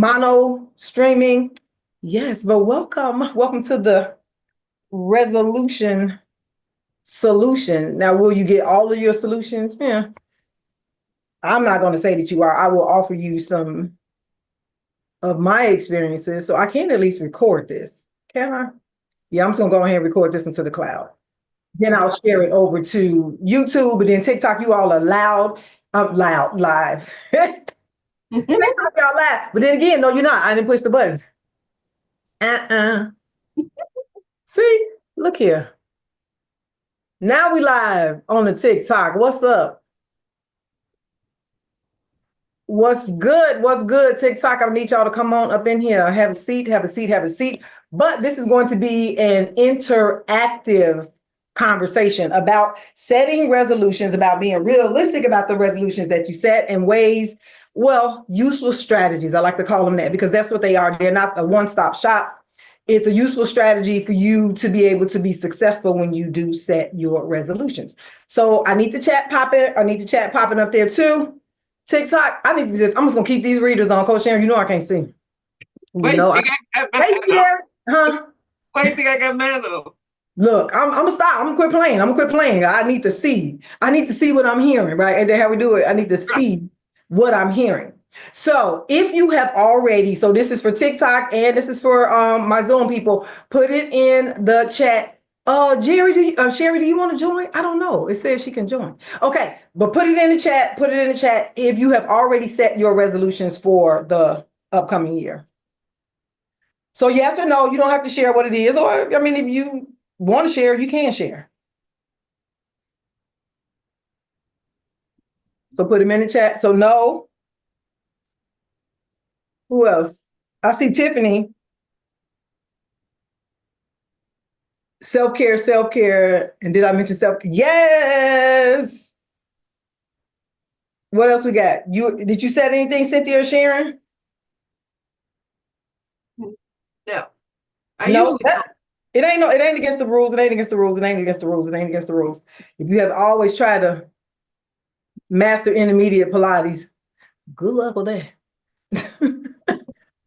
Mono streaming. Yes, but welcome to the resolution solution. Now, will you get all of your solutions? Yeah. I'm not going to say that you are. I will offer you some of my experiences. So I can at least record this. Can I? Yeah, I'm just going to go ahead and record this into the cloud. Then I'll share it over to YouTube, but then TikTok, you all are live. TikTok, y'all live. But then again, no, you're not. I didn't push the button. Uh-uh. See, look here. Now we live on the TikTok. What's up? What's good? What's good, TikTok? I need y'all to come on up in here. Have a seat, have a seat, have a seat. But this is going to be an interactive conversation about setting resolutions, about being realistic about the resolutions that you set and ways, well, useful strategies. I like to call them that because that's what they are. They're not a one-stop shop. It's a useful strategy for you to be able to be successful when you do set your resolutions. So I need the chat popping. I need the chat popping up there too. TikTok, I'm just gonna keep these readers on. Coach Sharon, you know I can't see. Wait, Sharon, huh? Why you think I got mad though? Look, I'm gonna stop. I'm gonna quit playing. I'm gonna quit playing. I need to see. I need to see what I'm hearing, right? And then how we do it. I need to see what I'm hearing. So if you have already, so this is for TikTok and this is for my Zoom people, put it in the chat. Sherry, do you want to join? I don't know. It says she can join. Okay, but put it in the chat. Put it in the chat if you have already set your resolutions for the upcoming year. So yes or no, you don't have to share what it is. Or, I mean, if you want to share, you can share. So put them in the chat. So no. Who else? I see Tiffany. Self-care, self-care. And did I mention self-care? Yes. What else we got? Did you set anything, Cynthia or Sharon? No. It ain't against the rules. It ain't against the rules. It ain't against the rules. It ain't against the rules. If you have always tried to master intermediate Pilates, good luck with that.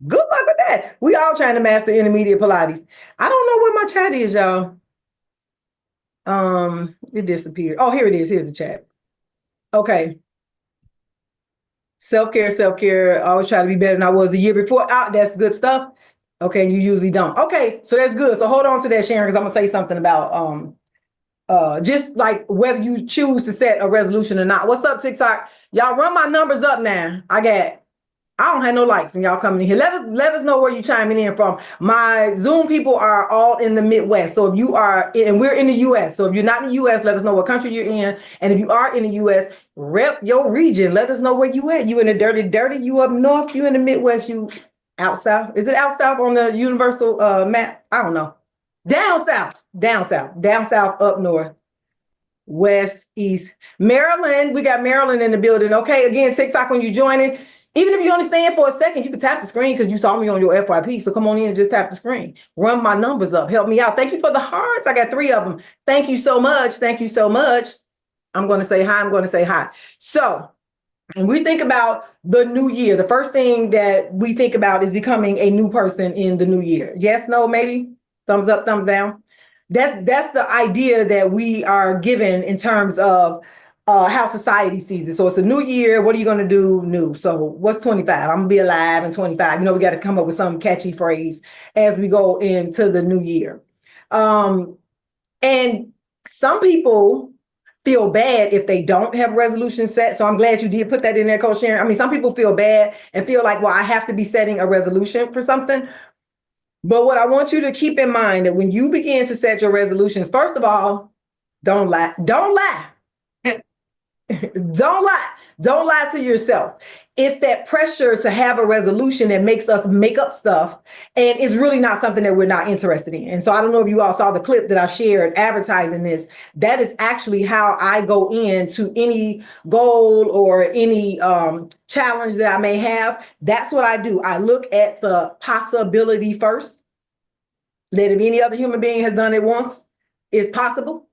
Good luck with that. We all trying to master intermediate Pilates. I don't know where my chat is, y'all. It disappeared. Oh, here it is. Here's the chat. Okay. Self-care, self-care. I always try to be better than I was the year before. That's good stuff. Okay, you usually don't. Okay, so that's good. So hold on to that, Sharon, because I'm gonna say something about just like whether you choose to set a resolution or not. What's up, TikTok? Y'all run my numbers up now. I don't have no likes and y'all coming in here. Let us know where you're chiming in from. My Zoom people are all in the Midwest. So if you are, and we're in the US. So if you're not in the US, let us know what country you're in. And if you are in the US, rep your region. Let us know where you at. You in the dirty, you up north, you in the Midwest, you out south. Is it out south on the universal map? I don't know. Down south, up north. West, east. Maryland, we got Maryland in the building. Okay, again, TikTok when you joining. Even if you understand for a second, you can tap the screen because you saw me on your FYP. So come on in and just tap the screen. Run my numbers up. Help me out. Thank you for the hearts. I got 3 of them. Thank you so much. Thank you so much. I'm going to say hi. I'm going to say hi. So when we think about the new year, the first thing that we think about is becoming a new person in the new year. Yes, no, maybe? Thumbs up, thumbs down. That's the idea that we are given in terms of how society sees it. So it's a new year. What are you going to do new? So what's 25? I'm going to be alive in 25. You know, we got to come up with some catchy phrase as we go into the new year. And some people feel bad if they don't have resolutions set. So I'm glad you did put that in there, Coach Sharon. I mean, some people feel bad and feel like, well, I have to be setting a resolution for something. But what I want you to keep in mind that when you begin to set your resolutions, first of all, don't lie. Don't lie. Don't lie. Don't lie to yourself. It's that pressure to have a resolution that makes us make up stuff. And it's really not something that we're not interested in. And so I don't know if you all saw the clip that I shared advertising this. That is actually how I go into any goal or any challenge that I may have. That's what I do. I look at the possibility first. That if any other human being has done it once, it's possible.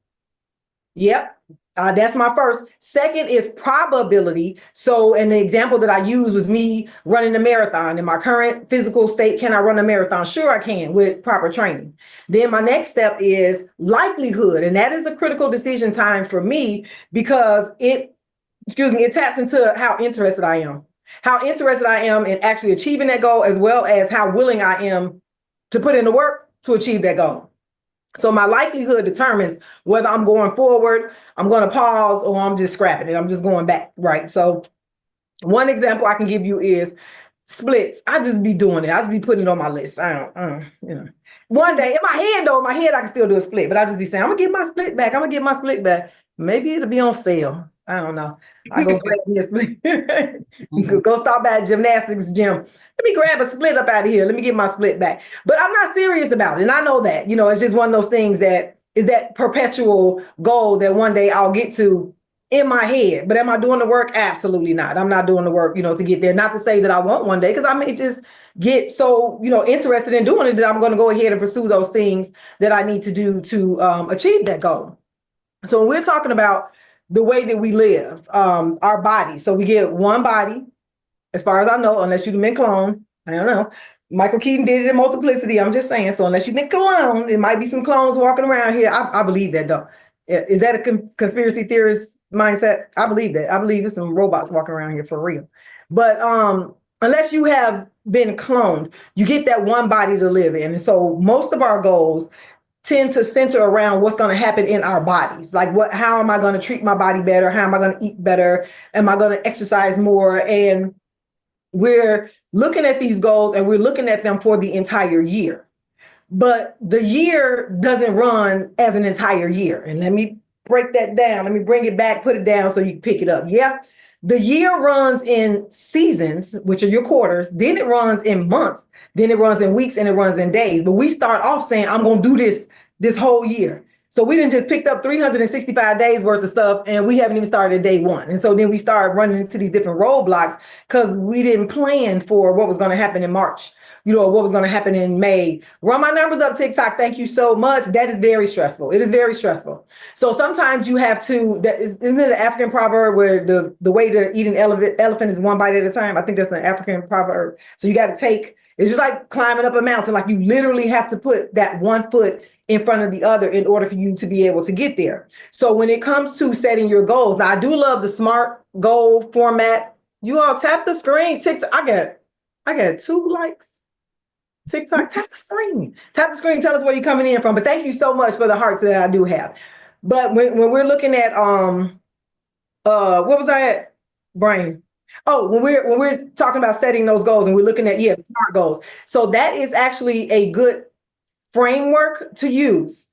Yep. That's my first. Second is probability. So, and the example that I used was me running a marathon. In my current physical state, can I run a marathon? Sure, I can with proper training. Then my next step is likelihood. And that is a critical decision time for me because it taps into how interested I am. How interested I am in actually achieving that goal, as well as how willing I am to put in the work to achieve that goal. So my likelihood determines whether I'm going forward, I'm going to pause, or I'm just scrapping it. I'm just going back, right? So one example I can give you is splits. I just be doing it. I just be putting it on my list. I don't. One day in my head, I can still do a split, but I just be saying, I'm gonna get my split back. I'm gonna get my split back. Maybe it'll be on sale. I don't know. I go grab me a split. Go stop at gymnastics gym. Let me grab a split up out of here. Let me get my split back. But I'm not serious about it. And I know that, it's just one of those things that is that perpetual goal that one day I'll get to in my head. But am I doing the work? Absolutely not. I'm not doing the work, to get there. Not to say that I won't one day, because I may just get so, interested in doing it that I'm going to go ahead and pursue those things that I need to do to achieve that goal. So when we're talking about the way that we live, our body. So we get one body, as far as I know, unless you've been cloned. I don't know. Michael Keaton did it in Multiplicity. I'm just saying. So unless you've been cloned, it might be some clones walking around here. I believe that, though. Is that a conspiracy theorist mindset? I believe that. I believe there's some robots walking around here for real. But unless you have been cloned, you get that one body to live in. And so most of our goals tend to center around what's going to happen in our bodies. Like how am I going to treat my body better? How am I going to eat better? Am I going to exercise more? And we're looking at these goals and we're looking at them for the entire year. But the year doesn't run as an entire year. And let me break that down. Let me bring it back, put it down so you can pick it up. Yeah. The year runs in seasons, which are your quarters. Then it runs in months. Then it runs in weeks, and it runs in days. But we start off saying, I'm going to do this whole year. So we didn't just picked up 365 days worth of stuff, and we haven't even started day one. And so then we started running into these different roadblocks because we didn't plan for what was going to happen in March, what was going to happen in May. Run my numbers up, TikTok. Thank you so much. That is very stressful. It is very stressful. So sometimes you have to, isn't it an African proverb where the way to eat an elephant is one bite at a time? I think that's an African proverb. So you got to it's just like climbing up a mountain. Like you literally have to put that one foot in front of the other in order for you to be able to get there. So when it comes to setting your goals, now I do love the SMART goal format. You all tap the screen. TikTok, I got 2 likes. TikTok, tap the screen. Tap the screen. Tell us where you're coming in from. But thank you so much for the hearts that I do have. But when we're looking at what was I at? Brain. Oh, when we're talking about setting those goals and we're looking at SMART goals. So that is actually a good framework to use.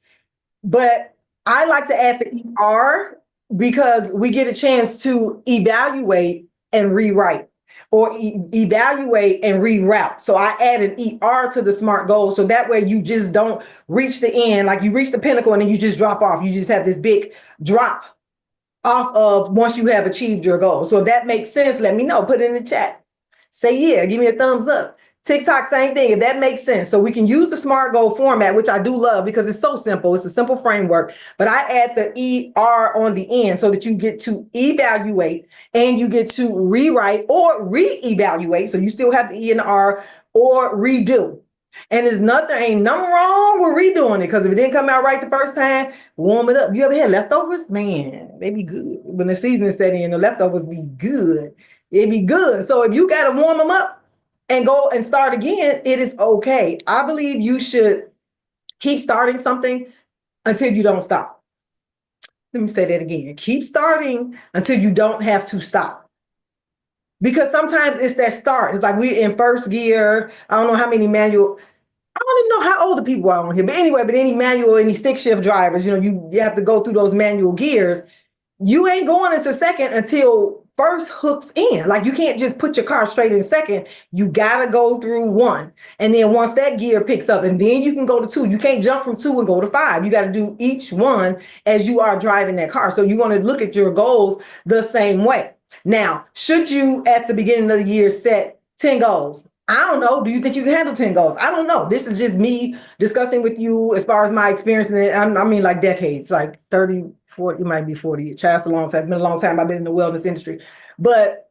But I like to add the ER because we get a chance to evaluate and rewrite, or evaluate and reroute. So I add an ER to the SMART goal. So that way you just don't reach the end, like you reach the pinnacle and then you just drop off. You just have this big drop off of once you have achieved your goal. So if that makes sense, let me know. Put it in the chat. Say yeah, give me a thumbs up. TikTok, same thing, if that makes sense. So we can use the SMART goal format, which I do love because it's so simple. It's a simple framework, but I add the ER on the end so that you get to evaluate and you get to rewrite or reevaluate. So you still have the E and the R, or redo. And ain't nothing wrong with redoing it, because if it didn't come out right the first time, warm it up. You ever had leftovers? Man, they be good. When the season is setting in, the leftovers be good. It be good. So if you got to warm them up and go and start again, it is okay. I believe you should keep starting something until you don't stop. Let me say that again. Keep starting until you don't have to stop. Because sometimes it's that start. It's like we're in first gear. I don't know how many manual. I don't even know how old the people are on here. But anyway, any manual, any stick shift drivers, you have to go through those manual gears. You ain't going into second until first hooks in. Like you can't just put your car straight in second. You got to go through 1. And then once that gear picks up, and then you can go to 2. You can't jump from 2 and go to 5. You got to do each one as you are driving that car. So you want to look at your goals the same way. Now, should you at the beginning of the year set 10 goals? I don't know. Do you think you can handle 10 goals? I don't know. This is just me discussing with you as far as my experience. And I mean, like decades, like 30, 40, it might be 40. Child's a long time. It's been a long time. I've been in the wellness industry. But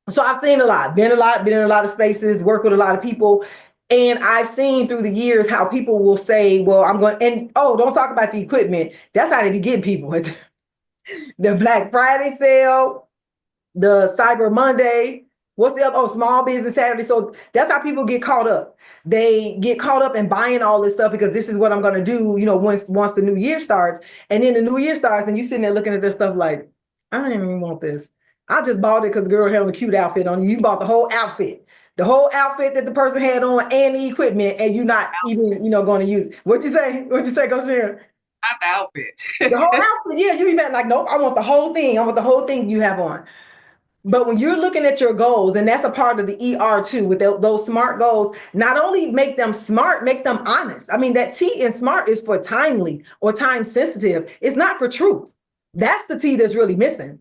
so I've seen a lot, been in a lot of spaces, worked with a lot of people. And I've seen through the years how people will say, well, I'm going, and oh, don't talk about the equipment. That's how they be getting people. The Black Friday sale, the Cyber Monday, what's the other? Oh, Small Business Saturday. So that's how people get caught up. They get caught up in buying all this stuff because this is what I'm going to do, once the new year starts. And then the new year starts and you sitting there looking at this stuff like, I don't even want this. I just bought it because the girl had a cute outfit on. You bought the whole outfit. The whole outfit that the person had on and the equipment, and you're not even, going to use it. What'd you say? Go Sharon? Not the outfit. The whole outfit, yeah, you be back like, nope, I want the whole thing. I want the whole thing you have on. But when you're looking at your goals, and that's a part of the ER too, with those SMART goals, not only make them smart, make them honest. I mean, that T in SMART is for timely or time sensitive. It's not for truth. That's the T that's really missing.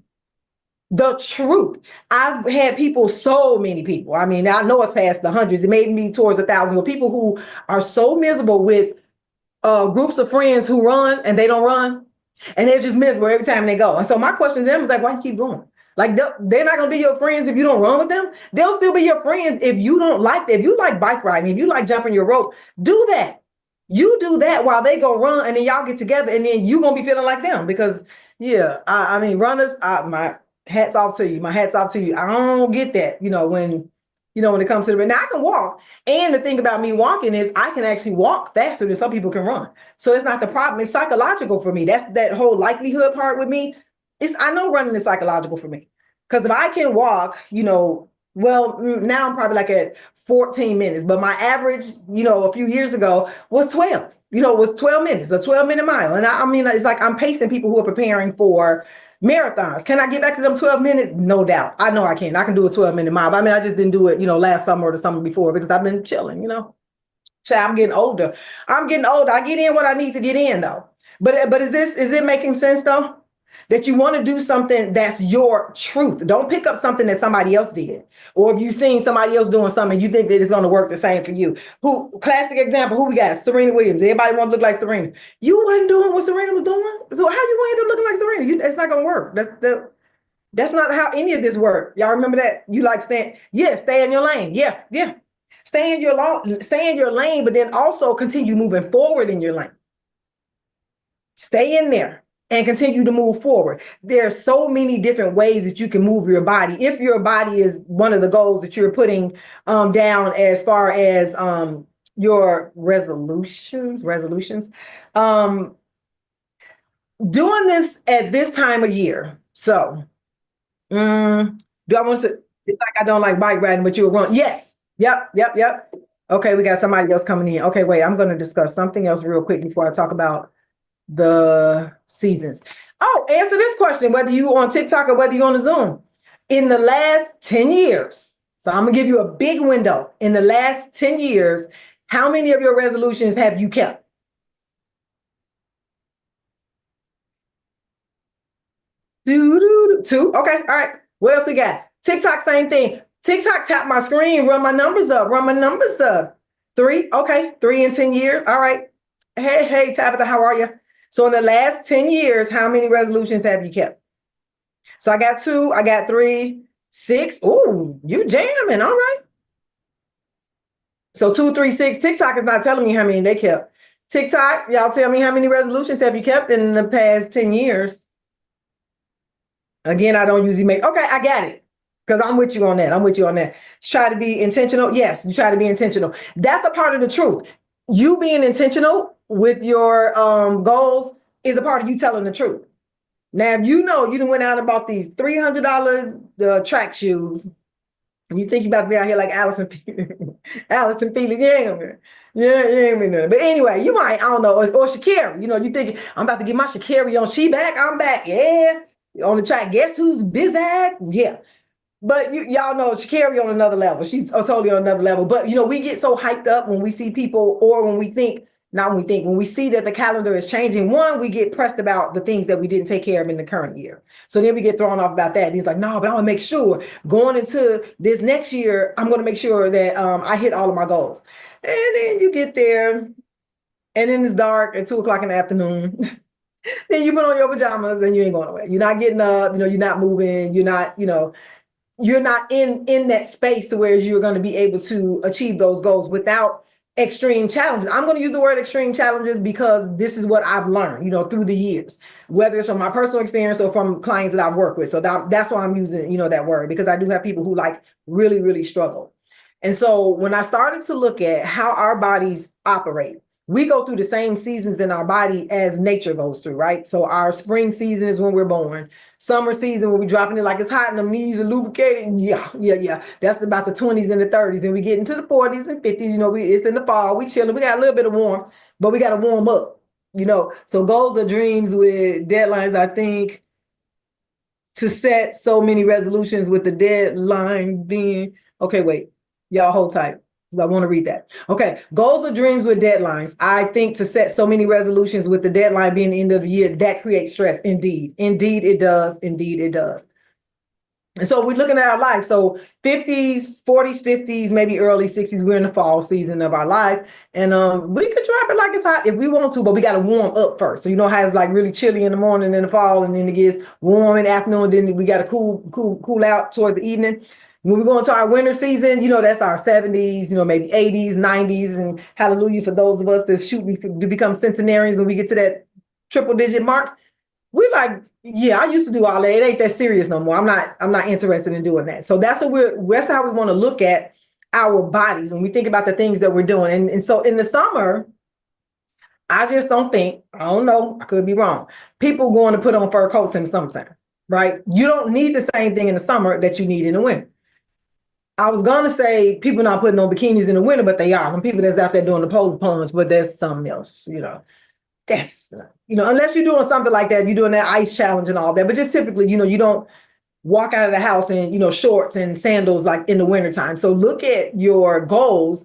The truth. I've had people, so many people. I mean, I know it's past the hundreds. It may be towards 1,000, but people who are so miserable with groups of friends who run and they don't run, and they're just miserable every time they go. And so my question to them is like, why you keep going? Like they're not gonna be your friends if you don't run with them. They'll still be your friends if you don't like them. If you like bike riding, if you like jumping your rope, do that. You do that while they go run, and then y'all get together, and then you gonna be feeling like them because I mean runners. My hats off to you. My hats off to you. I don't get that. When it comes to the now I can walk. And the thing about me walking is I can actually walk faster than some people can run. So it's not the problem. It's psychological for me. That's that whole likelihood part with me. I know running is psychological for me. Because if I can walk, well, now I'm probably like at 14 minutes, but my average, a few years ago was 12, was 12 minutes, a 12-minute mile. And I mean, it's like I'm pacing people who are preparing for marathons. Can I get back to them 12 minutes? No doubt. I know I can. I can do a 12-minute mile. But I mean, I just didn't do it, last summer or the summer before because I've been chilling, Child, I'm getting older. I get in what I need to get in though. But is it making sense though? That you want to do something that's your truth. Don't pick up something that somebody else did. Or if you've seen somebody else doing something, you think that it's going to work the same for you. Classic example, who we got? Serena Williams. Everybody want to look like Serena. You wasn't doing what Serena was doing. So how you going to end up looking like Serena? It's not going to work. That's not how any of this works. Y'all remember that? You like stay in your lane. Yeah. Stay in your lane, but then also continue moving forward in your lane. Stay in there and continue to move forward. There are so many different ways that you can move your body. If your body is one of the goals that you're putting down as far as your resolutions, doing this at this time of year. So, do I want to? It's like I don't like bike riding, but you'll run. Yes. Yep. Okay, we got somebody else coming in. Okay, wait, I'm going to discuss something else real quick before I talk about the seasons. Oh, answer this question, whether you on TikTok or whether you're on the Zoom. In the last 10 years, so I'm gonna give you a big window. In the last 10 years, how many of your resolutions have you kept? 2. Okay, all right. What else we got? TikTok, same thing. TikTok, tap my screen, run my numbers up. 3. Okay, 3 in 10 years. All right. Hey, Tabitha, how are you? So in the last 10 years, how many resolutions have you kept? So I got 2, I got 3, 6. Ooh, you jamming. All right. So 2, 3, 6. TikTok is not telling me how many they kept. TikTok, y'all tell me how many resolutions have you kept in the past 10 years? Again, I don't usually make, okay, I got it. Because I'm with you on that. Try to be intentional. Yes, you try to be intentional. That's a part of the truth. You being intentional with your goals is a part of you telling the truth. Now, if you done went out and bought these $300 track shoes, and you think you about to be out here like Allison Felix, you ain't gonna nothing. But anyway, you might, I don't know, or Sha'Carri, you thinking, I'm about to get my Sha'Carri on. She back, I'm back. Yeah. On the track, guess who's Bizag? Yeah. But y'all know Sha'Carri on another level. She's totally on another level. But, we get so hyped up when we see people or when we think not when we think, when we see that the calendar is changing, one, we get pressed about the things that we didn't take care of in the current year. So then we get thrown off about that. And he's like, no, but I want to make sure going into this next year, I'm going to make sure that I hit all of my goals. And then you get there and then it's dark at 2:00 in the afternoon. Then you put on your pajamas and you ain't going away. You're not getting up, you're not moving, you're not, you're not in that space to where you're going to be able to achieve those goals without extreme challenges. I'm going to use the word extreme challenges because this is what I've learned, through the years, whether it's from my personal experience or from clients that I've worked with. So that's why I'm using, that word, because I do have people who really, really struggle. And so when I started to look at how our bodies operate, we go through the same seasons in our body as nature goes through, right? So our spring season is when we're born. Summer season, when we're dropping it like it's hot and the knees are lubricated. Yeah. That's about the 20s and the 30s. And we get into the 40s and 50s, it's in the fall, we chilling, we got a little bit of warm, but we got to warm up, So goals are dreams with deadlines, I think, to set so many resolutions with the deadline being, okay, wait, y'all hold tight. I want to read that. Okay. Goals or dreams with deadlines. I think to set so many resolutions with the deadline being the end of the year, that creates stress. Indeed. Indeed, it does. Indeed, it does. And so we're looking at our life. So 50s, 40s, 50s, maybe early 60s, we're in the fall season of our life. And we could drop it like it's hot if we want to, but we got to warm up first. So you know how it's like really chilly in the morning in the fall, and then it gets warm in the afternoon, then we got to cool out towards the evening. When we go into our winter season, that's our 70s, maybe 80s, 90s, and hallelujah for those of us that's shooting to become centenarians when we get to that triple digit mark. We're like, yeah, I used to do all that. It ain't that serious no more. I'm not interested in doing that. So that's how we want to look at our bodies when we think about the things that we're doing. And so in the summer, I just don't think, I don't know, I could be wrong, people going to put on fur coats in the summertime, right? You don't need the same thing in the summer that you need in the winter. I was going to say people not putting on bikinis in the winter, but they are. When people that's out there doing the polar plunge, but that's something else, That's, unless you're doing something like that, you're doing that ice challenge and all that. But just typically, you don't walk out of the house in, shorts and sandals like in the wintertime. So look at your goals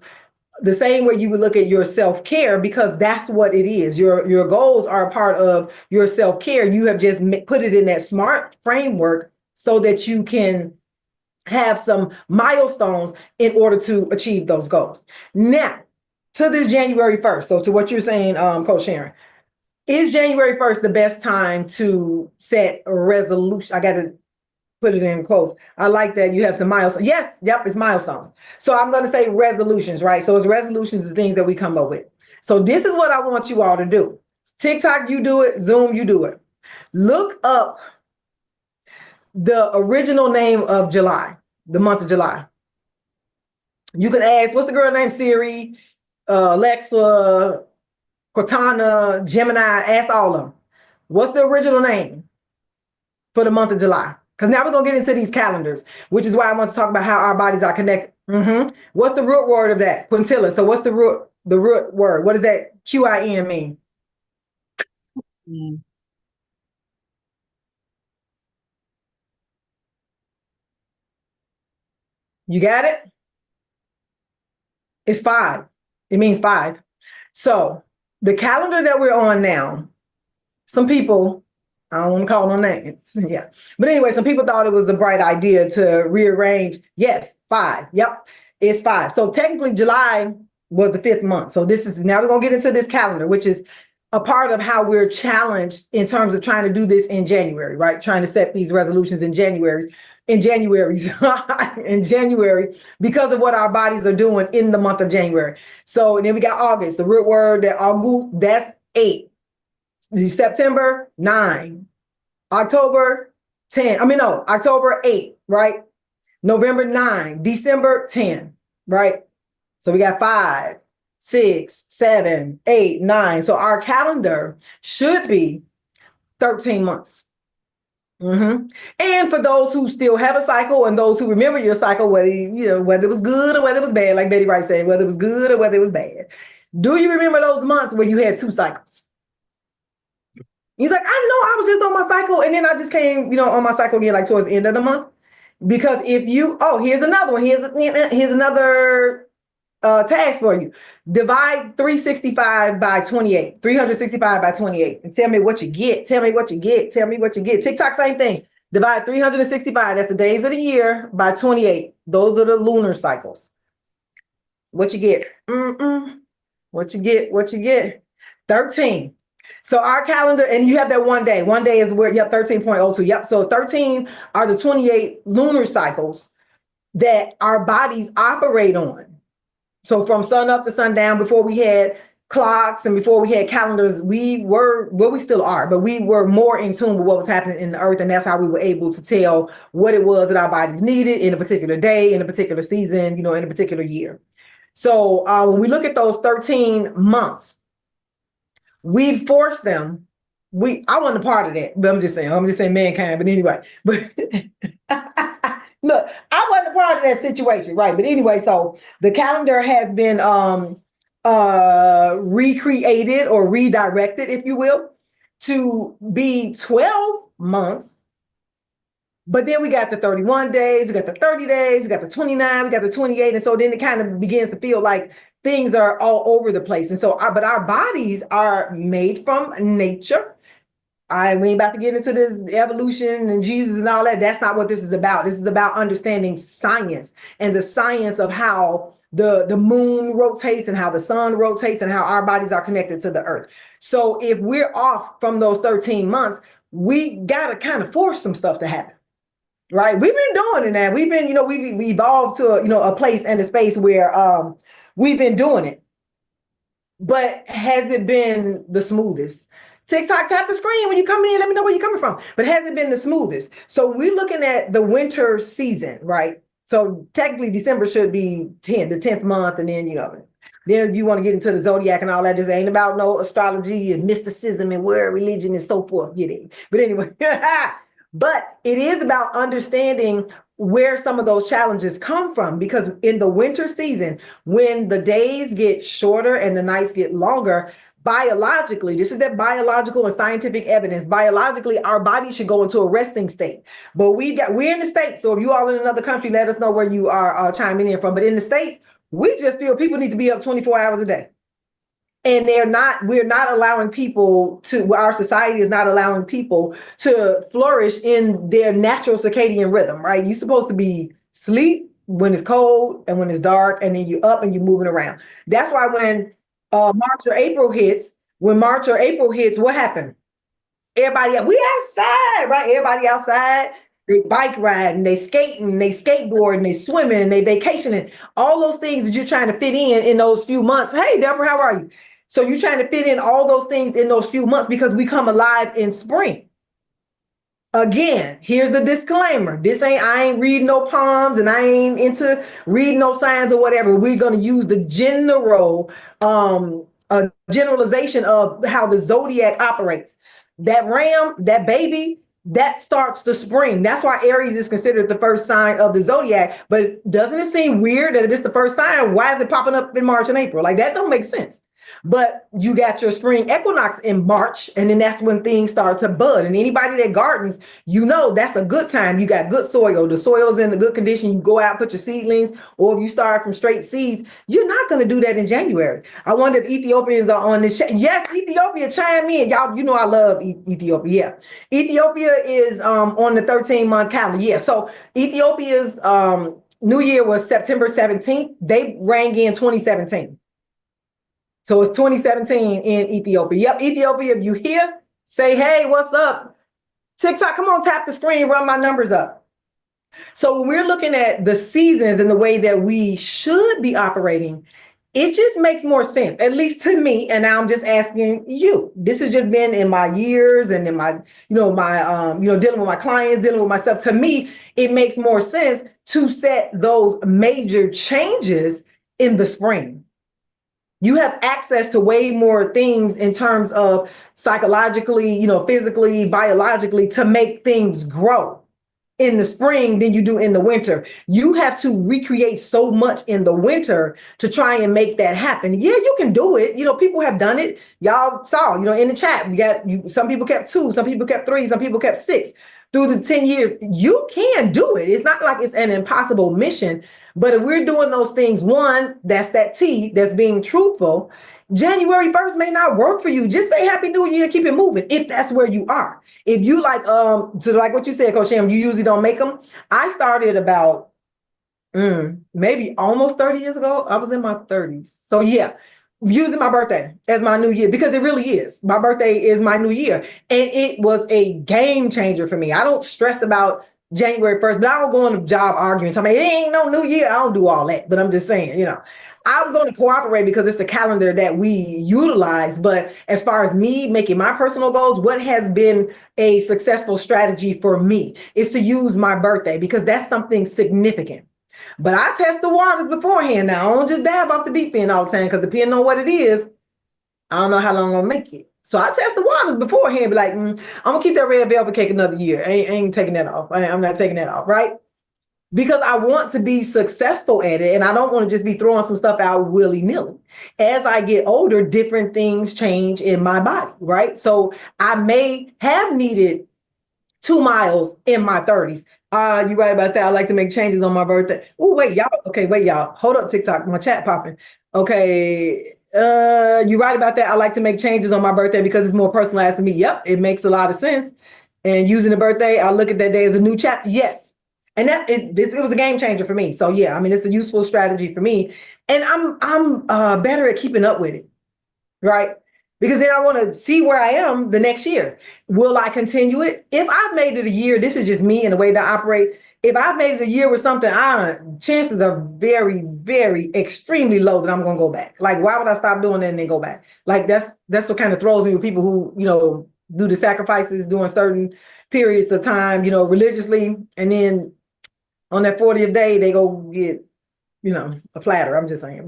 the same way you would look at your self-care, because that's what it is. Your goals are a part of your self-care. You have just put it in that SMART framework so that you can have some milestones in order to achieve those goals. Now, to this January 1st, so to what you're saying, Coach Sharon, is January 1st the best time to set a resolution? I got to put it in quotes. I like that you have some milestones. Yes, yep, it's milestones. So I'm going to say resolutions, right? So it's resolutions, the things that we come up with. So this is what I want you all to do. TikTok, you do it. Zoom, you do it. Look up the original name of July, the month of July. You can ask, what's the girl name? Siri, Alexa, Cortana, Gemini, ask all of them. What's the original name for the month of July? Because now we're going to get into these calendars, which is why I want to talk about how our bodies are connected. What's the root word of that? Quintilla. So what's the root word? What does that QIN mean? You got it? It's 5. It means 5. So the calendar that we're on now, some people, I don't want to call them names. Yeah. But anyway, some people thought it was a bright idea to rearrange. Yes, 5. Yep. It's 5. So technically July was the 5th month. So now we're going to get into this calendar, which is a part of how we're challenged in terms of trying to do this in January, right? Trying to set these resolutions in January, because of what our bodies are doing in the month of January. So and then we got August, the root word that August, that's 8. September, 9. October, 10. October, 8, right? November, 9. December, 10, right? So we got 5, 6, 7, 8, 9. So our calendar should be 13 months. And for those who still have a cycle and those who remember your cycle, whether it was good or whether it was bad, like Betty Wright said, whether it was good or whether it was bad. Do you remember those months where you had 2 cycles? He's like, I know I was just on my cycle. And then I just came, on my cycle again, like towards the end of the month. Because if you, here's another one. Here's another task for you. Divide 365 by 28, 365 by 28, and tell me what you get. Tell me what you get. Tell me what you get. TikTok, same thing. Divide 365, that's the days of the year, by 28. Those are the lunar cycles. What you get? What you get? What you get? 13. So our calendar, and you have that one day. One day is where, yep, 13.02. Yep. So 13 are the 28 lunar cycles that our bodies operate on. So from sun up to sundown, before we had clocks and before we had calendars, we were, well, we still are, but we were more in tune with what was happening in the earth. And that's how we were able to tell what it was that our bodies needed in a particular day, in a particular season, in a particular year. So when we look at those 13 months, we forced them. I wasn't a part of that, but I'm just saying mankind, but anyway, but look, I wasn't a part of that situation, right? But anyway, so the calendar has been recreated or redirected, if you will, to be 12 months. But then we got the 31 days, we got the 30 days, we got the 29, we got the 28. And so then it kind of begins to feel like things are all over the place. And so, but our bodies are made from nature. We ain't about to get into this evolution and Jesus and all that. That's not what this is about. This is about understanding science and the science of how the moon rotates and how the sun rotates and how our bodies are connected to the earth. So if we're off from those 13 months, we got to kind of force some stuff to happen. Right. We've been doing it now. We've been, we evolved to a place and a space where we've been doing it. But has it been the smoothest? TikTok, tap the screen when you come in. Let me know where you're coming from. But has it been the smoothest? So we're looking at the winter season, right? So technically December should be the 10th month. And then, then if you want to get into the zodiac and all that, this ain't about no astrology and mysticism and world religion and so forth. Get it. But anyway. But it is about understanding where some of those challenges come from, because in the winter season, when the days get shorter and the nights get longer, biologically, this is that biological and scientific evidence. Biologically, our body should go into a resting state. But we're in the States. So if you all in another country, let us know where you are chiming in from. But in the States, we just feel people need to be up 24 hours a day. And we're not allowing people to, our society is not allowing people to flourish in their natural circadian rhythm, right? You're supposed to be sleep when it's cold and when it's dark, and then you're up and you're moving around. That's why when March or April hits, what happened? Everybody, we outside, right? Everybody outside. They bike riding, they skating, they skateboarding, they swimming, they vacationing, all those things that you're trying to fit in those few months. Hey, Deborah, how are you? So you're trying to fit in all those things in those few months because we come alive in spring. Again, here's the disclaimer. I ain't reading no palms and I ain't into reading no signs or whatever. We're going to use the generalization of how the zodiac operates. That ram, that baby, that starts the spring. That's why Aries is considered the first sign of the zodiac. But doesn't it seem weird that if it's the first sign, why is it popping up in March and April? Like, that don't make sense. But you got your spring equinox in March, and then that's when things start to bud. And anybody that gardens, that's a good time. You got good soil. The soil is in the good condition. You go out, put your seedlings, or if you start from straight seeds, you're not going to do that in January. I wonder if Ethiopians are on this. Yes, Ethiopia, chime in. Y'all, I love Ethiopia. Yeah. Ethiopia is on the 13-month calendar. Yeah. So Ethiopia's New Year was September 17th. They rang in 2017. So it's 2017 in Ethiopia. Yep, Ethiopia, if you here, say, hey, what's up? TikTok, come on, tap the screen, run my numbers up. So when we're looking at the seasons and the way that we should be operating, it just makes more sense, at least to me. And now I'm just asking you. This has just been in my years and in my, dealing with my clients, dealing with myself. To me, it makes more sense to set those major changes in the spring. You have access to way more things in terms of psychologically, physically, biologically, to make things grow in the spring than you do in the winter. You have to recreate so much in the winter to try and make that happen. Yeah, you can do it. People have done it. Y'all saw, in the chat, some people kept 2, some people kept 3, some people kept 6. through the 10 years, you can do it. It's not like it's an impossible mission, but if we're doing those things, one, that's that T, that's being truthful. January 1st may not work for you. Just say Happy New Year, keep it moving if that's where you are. If you like, so like what you said, Coach Sham, you usually don't make them. I started about maybe almost 30 years ago. I was in my 30s. So yeah, using my birthday as my new year, because it really is. My birthday is my new year. And it was a game changer for me. I don't stress about January 1st, but I don't go on the job arguing. Tell me it ain't no new year. I don't do all that. But I'm just saying, I'm going to cooperate because it's the calendar that we utilize. But as far as me making my personal goals, what has been a successful strategy for me is to use my birthday, because that's something significant. But I test the waters beforehand. Now, I don't just dab off the deep end all the time, because depending on what it is, I don't know how long I'm going to make it. So I test the waters beforehand, be like, I'm going to keep that red velvet cake another year. I ain't taking that off. I'm not taking that off, right? Because I want to be successful at it, and I don't want to just be throwing some stuff out willy-nilly. As I get older, different things change in my body, right? So I may have needed 2 miles in my 30s. You right about that. I like to make changes on my birthday. Oh, wait, y'all. Okay, wait, y'all. Hold up, TikTok. My chat popping. Okay. You right about that. I like to make changes on my birthday because it's more personalized for me. Yep, it makes a lot of sense. And using the birthday, I look at that day as a new chapter. Yes. And it was a game changer for me. So yeah, I mean, it's a useful strategy for me. And I'm better at keeping up with it, right? Because then I want to see where I am the next year. Will I continue it? If I've made it a year, this is just me and the way that I operate. If I've made it a year with something, chances are very, very extremely low that I'm going to go back. Like, why would I stop doing that and then go back? Like, that's what kind of throws me with people who, do the sacrifices during certain periods of time, religiously. And then on that 40th day, they go get, a platter. I'm just saying,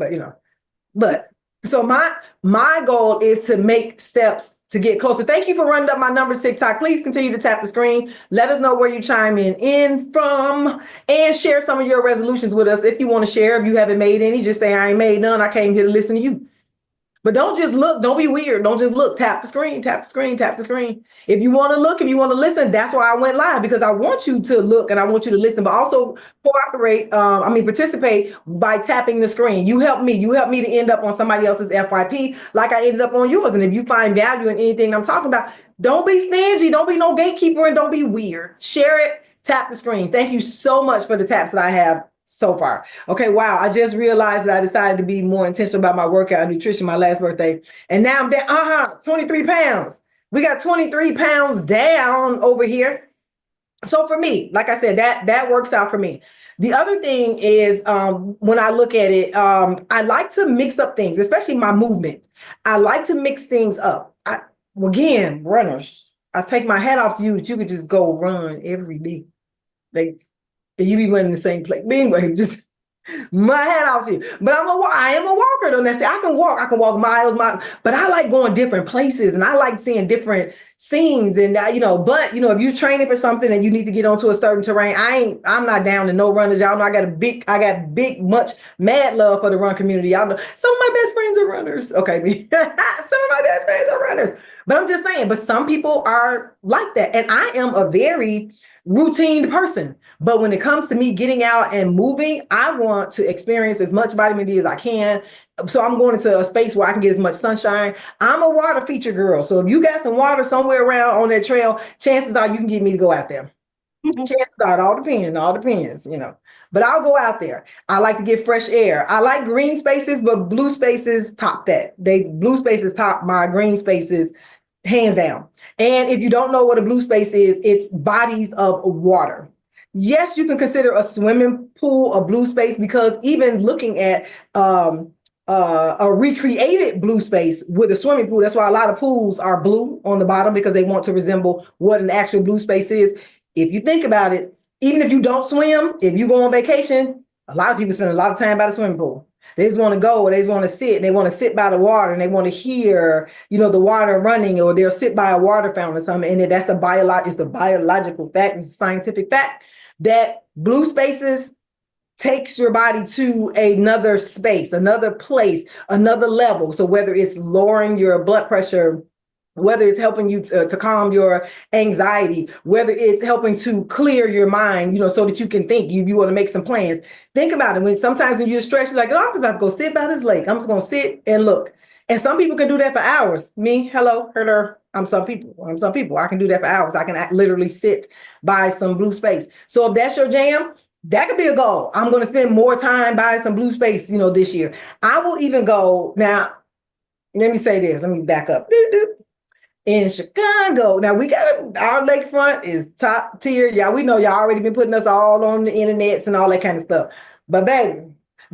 but so my goal is to make steps to get closer. Thank you for running up my numbers, TikTok. Please continue to tap the screen. Let us know where you chime in from, and share some of your resolutions with us. If you want to share, if you haven't made any, just say I ain't made none. I came here to listen to you. But don't just look. Don't be weird. Don't just look. Tap the screen, tap the screen, tap the screen. If you want to look, if you want to listen, that's why I went live, because I want you to look and I want you to listen, but also participate by tapping the screen. You help me. You help me to end up on somebody else's FYP like I ended up on yours. And if you find value in anything I'm talking about, don't be stingy. Don't be no gatekeeper, and don't be weird. Share it. Tap the screen. Thank you so much for the taps that I have so far. Okay, wow. I just realized that I decided to be more intentional about my workout and nutrition my last birthday. And now I'm down 23 pounds. We got 23 pounds down over here. So for me, like I said, that works out for me. The other thing is, when I look at it, I like to mix up things, especially my movement. I like to mix things up. Again, runners, I take my hat off to you that you could just go run every day. Like, and you be running the same place. But anyway, just my hat off to you. But I am a walker, though. I can walk miles, but I like going different places, and I like seeing different scenes. And but if you're training for something and you need to get onto a certain terrain, I'm not down to no runners. Y'all know I got big, much mad love for the run community. Y'all know some of my best friends are runners. Okay, some of my best friends are runners. But I'm just saying, but some people are like that. And I am a very routine person. But when it comes to me getting out and moving, I want to experience as much vitamin D as I can. So I'm going into a space where I can get as much sunshine. I'm a water feature girl. So if you got some water somewhere around on that trail, chances are you can get me to go out there. Chances are, it all depends, but I'll go out there. I like to get fresh air. I like green spaces, but blue spaces top that. Blue spaces top my green spaces, hands down. And if you don't know what a blue space is, it's bodies of water. Yes, you can consider a swimming pool a blue space, because even looking at a recreated blue space with a swimming pool, that's why a lot of pools are blue on the bottom, because they want to resemble what an actual blue space is. If you think about it, even if you don't swim, if you go on vacation, a lot of people spend a lot of time by the swimming pool. They just want to go, or they just want to sit. They want to sit by the water, and they want to hear, the water running, or they'll sit by a water fountain or something. And that's it's a biological fact. It's a scientific fact that blue spaces takes your body to another space, another place, another level. So whether it's lowering your blood pressure, whether it's helping you to calm your anxiety, whether it's helping to clear your mind, so that you can think, you want to make some plans. Think about it. Sometimes when you're stressed, you're like, oh, I'm about to go sit by this lake. I'm just going to sit and look. And some people can do that for hours. Me, hello, her. I'm some people. I can do that for hours. I can literally sit by some blue space. So if that's your jam, that could be a goal. I'm going to spend more time by some blue space, this year. I will even go now. Let me say this. Let me back up. In Chicago. Now we got our lakefront is top tier. Yeah, we know y'all already been putting us all on the internets and all that kind of stuff. But baby,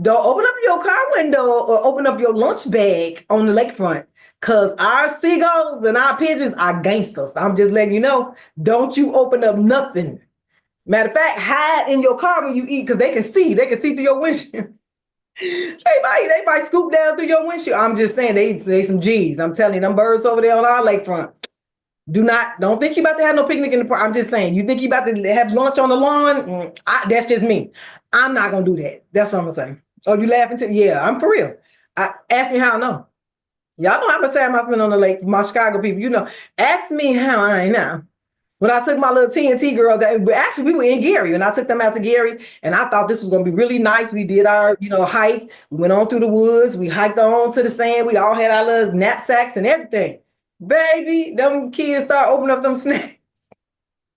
don't open up your car window or open up your lunch bag on the lakefront, because our seagulls and our pigeons are gangsters. I'm just letting you know, don't you open up nothing. Matter of fact, hide in your car when you eat, because they can see through your windshield. They might scoop down through your windshield. I'm just saying, they some G's. I'm telling you, them birds over there on our lakefront. Don't think you about to have no picnic in the park. I'm just saying, you think you about to have lunch on the lawn? That's just me. I'm not gonna do that. That's what I'm gonna say. Oh, you laughing too? Yeah, I'm for real. Ask me how I know. Y'all know how much time I spend on the lake. My Chicago people, ask me how I know. When I took my little TNT girls, actually we were in Gary, and I took them out to Gary, and I thought this was going to be really nice. We did our, hike. We went on through the woods. We hiked on to the sand. We all had our little knapsacks and everything. Baby, them kids start opening up them snacks.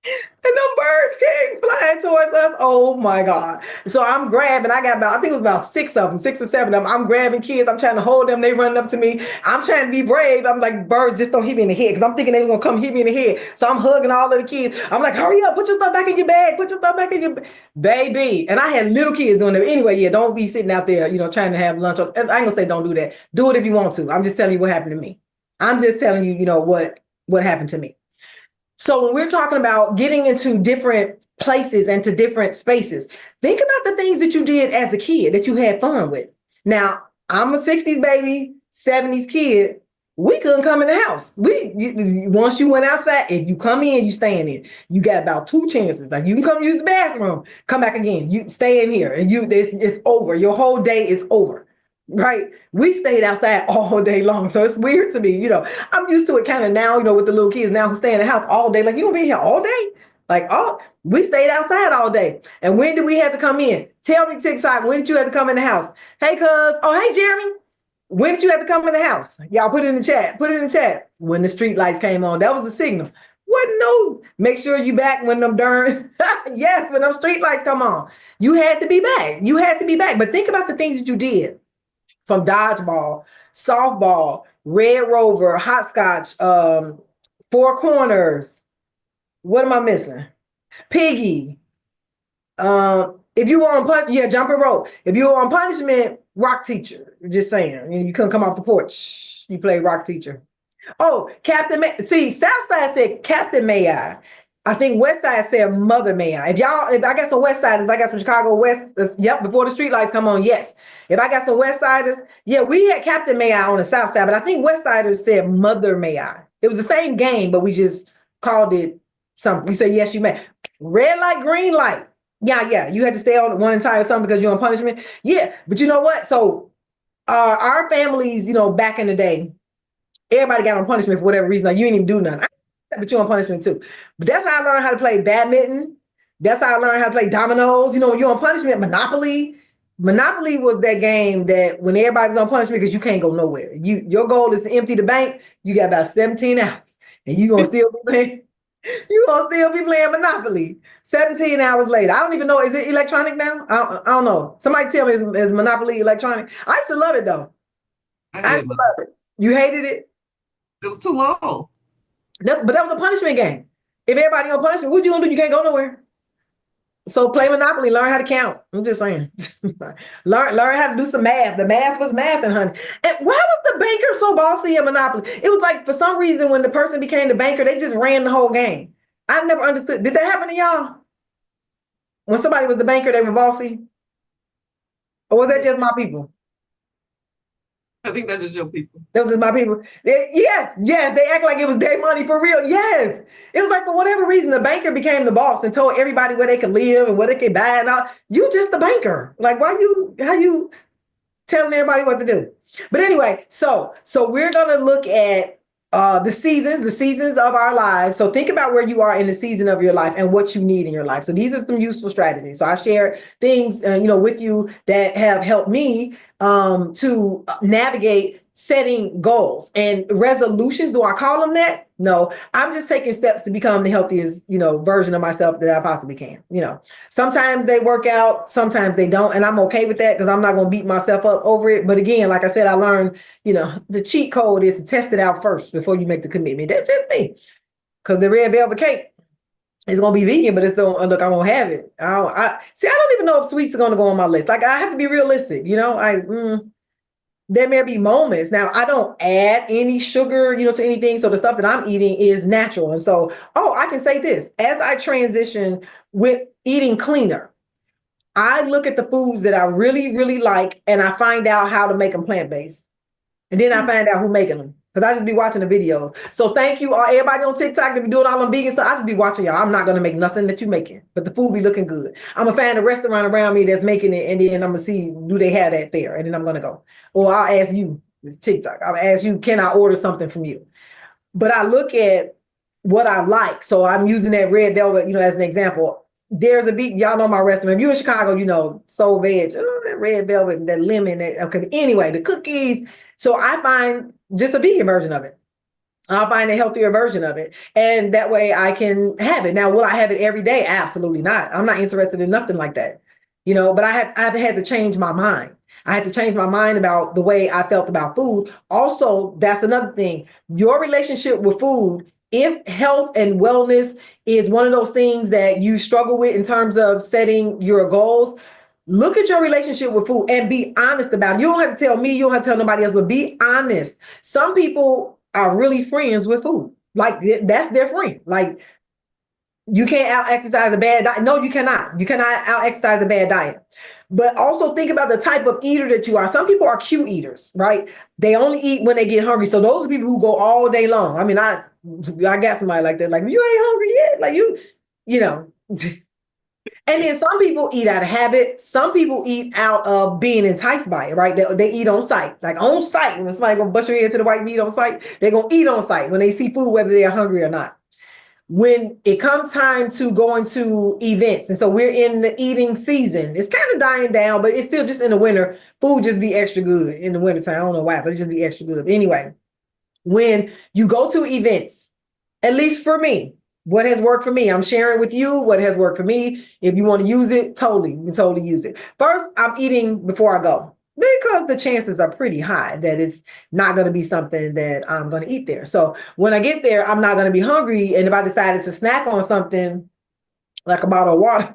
And them birds came flying towards us. Oh my God. So I'm grabbing, I think it was about 6 of them, 6 or 7 of them. I'm grabbing kids. I'm trying to hold them. They running up to me. I'm trying to be brave. I'm like, birds, just don't hit me in the head. Because I'm thinking they was going to come hit me in the head. So I'm hugging all of the kids. I'm like, hurry up. Put your stuff back in your bag. Put your stuff back in your baby. And I had little kids doing it. Anyway, yeah, don't be sitting out there, trying to have lunch. And I ain't going to say don't do that. Do it if you want to. I'm just telling you what happened to me. I'm just telling you, what happened to me. So when we're talking about getting into different places and to different spaces, think about the things that you did as a kid that you had fun with. Now, I'm a 60s baby, 70s kid. We couldn't come in the house. Once you went outside, if you come in, you staying in. You got about 2 chances. Like, you can come use the bathroom, come back again. You stay in here, and it's over. Your whole day is over. Right. We stayed outside all day long. So it's weird to me. I'm used to it kind of now, with the little kids now who stay in the house all day. Like, you gonna be here all day? Like, we stayed outside all day. And when did we have to come in? Tell me, TikTok, when did you have to come in the house? Hey, hey, Jeremy, when did you have to come in the house? Y'all put it in the chat. Put it in the chat. When the street lights came on, that was the signal. No, make sure you back when them darn, yes, when them street lights come on. You had to be back. But think about the things that you did. From dodgeball, softball, Red Rover, hopscotch, 4 corners. What am I missing? Piggy. If you were on jumping rope. If you were on punishment, rock teacher. Just saying, you couldn't come off the porch. You played rock teacher. Oh, Captain May. See, Southside said Captain May I think West Side said Mother May I. If I got some West Siders, if I got some Chicago West, yep, before the street lights come on, yes. If I got some West Siders, yeah, we had Captain May I on the South Side, but I think West Siders said Mother May I. It was the same game, but we just called it something. We said, yes, you may. Red light, green light. Yeah, you had to stay on one entire summer because you're on punishment. Yeah, but you know what? So our families, back in the day, everybody got on punishment for whatever reason. Like, you didn't even do nothing. But you're on punishment too. But that's how I learned how to play badminton. That's how I learned how to play dominoes. When you're on punishment, Monopoly. Monopoly was that game that when everybody was on punishment, because you can't go nowhere. Your goal is to empty the bank. You got about 17 hours. And you're gonna still be playing. You're gonna still be playing Monopoly 17 hours later. I don't even know. Is it electronic now? I don't know. Somebody tell me, is Monopoly electronic? I used to love it though. I used to love it. You hated it? It was too long. But that was a punishment game. If everybody on punishment, what you gonna do? You can't go nowhere. So play Monopoly, learn how to count. I'm just saying. learn how to do some math. The math was mathing, honey. And why was the banker so bossy in Monopoly? It was like, for some reason, when the person became the banker, they just ran the whole game. I never understood. Did that happen to y'all? When somebody was the banker, they were bossy? Or was that just my people? I think that's just your people. Those are my people. Yes, they act like it was their money for real. Yes. It was like, for whatever reason, the banker became the boss and told everybody where they could live and what they could buy and all. You just the banker. Like, how you telling everybody what to do? But anyway, so we're going to look at the seasons of our lives. So think about where you are in the season of your life and what you need in your life. So these are some useful strategies. So I share things, with you that have helped me to navigate setting goals and resolutions. Do I call them that? No, I'm just taking steps to become the healthiest, version of myself that I possibly can. Sometimes they work out, sometimes they don't. And I'm okay with that because I'm not going to beat myself up over it. But again, like I said, I learned, the cheat code is to test it out first before you make the commitment. That's just me. Because the red velvet cake is going to be vegan, but it's still, look, I won't have it. I don't even know if sweets are going to go on my list. Like, I have to be realistic, there may be moments. Now, I don't add any sugar, to anything. So the stuff that I'm eating is natural. And so, I can say this, as I transition with eating cleaner, I look at the foods that I really, really like, and I find out how to make them plant-based. And then I find out who's making them. Because I just be watching the videos. So thank you all, everybody on TikTok that be doing all them vegan stuff. I just be watching y'all. I'm not going to make nothing that you making, but the food be looking good. I'm going to find a restaurant around me that's making it, and then I'm going to see, do they have that there? And then I'm going to go. Or I'll ask you, TikTok, I'll ask you, can I order something from you? But I look at what I like. So I'm using that red velvet, as an example. There's a big, y'all know my restaurant. If you're in Chicago, Soul Veg, that red velvet, that lemon. Okay. Anyway, the cookies. So I find just a vegan version of it. I'll find a healthier version of it. And that way I can have it. Now, will I have it every day? Absolutely not. I'm not interested in nothing like that. But I've had to change my mind. I had to change my mind about the way I felt about food. Also, that's another thing. Your relationship with food, if health and wellness is one of those things that you struggle with in terms of setting your goals, look at your relationship with food and be honest about it. You don't have to tell me, you don't have to tell nobody else, but be honest. Some people are really friends with food. Like, that's their friend. Like, you can't out-exercise a bad diet. No, you cannot. You cannot out-exercise a bad diet. But also think about the type of eater that you are. Some people are cue eaters, right? They only eat when they get hungry. So those are people who go all day long. I mean, I got somebody like that. Like, you ain't hungry yet? Like, you know. And then some people eat out of habit. Some people eat out of being enticed by it, right? They eat on sight. Like, on sight. When somebody gonna bust your head to the white meat on sight, they're gonna eat on sight when they see food, whether they're hungry or not. When it comes time to going to events, and so we're in the eating season, it's kind of dying down, but it's still just in the winter. Food just be extra good in the winter time. I don't know why, but it just be extra good. Anyway, when you go to events, at least for me, what has worked for me, I'm sharing with you what has worked for me. If you want to use it, you can totally use it. First, I'm eating before I go, because the chances are pretty high that it's not going to be something that I'm going to eat there. So when I get there, I'm not going to be hungry. And if I decided to snack on something like a bottle of water,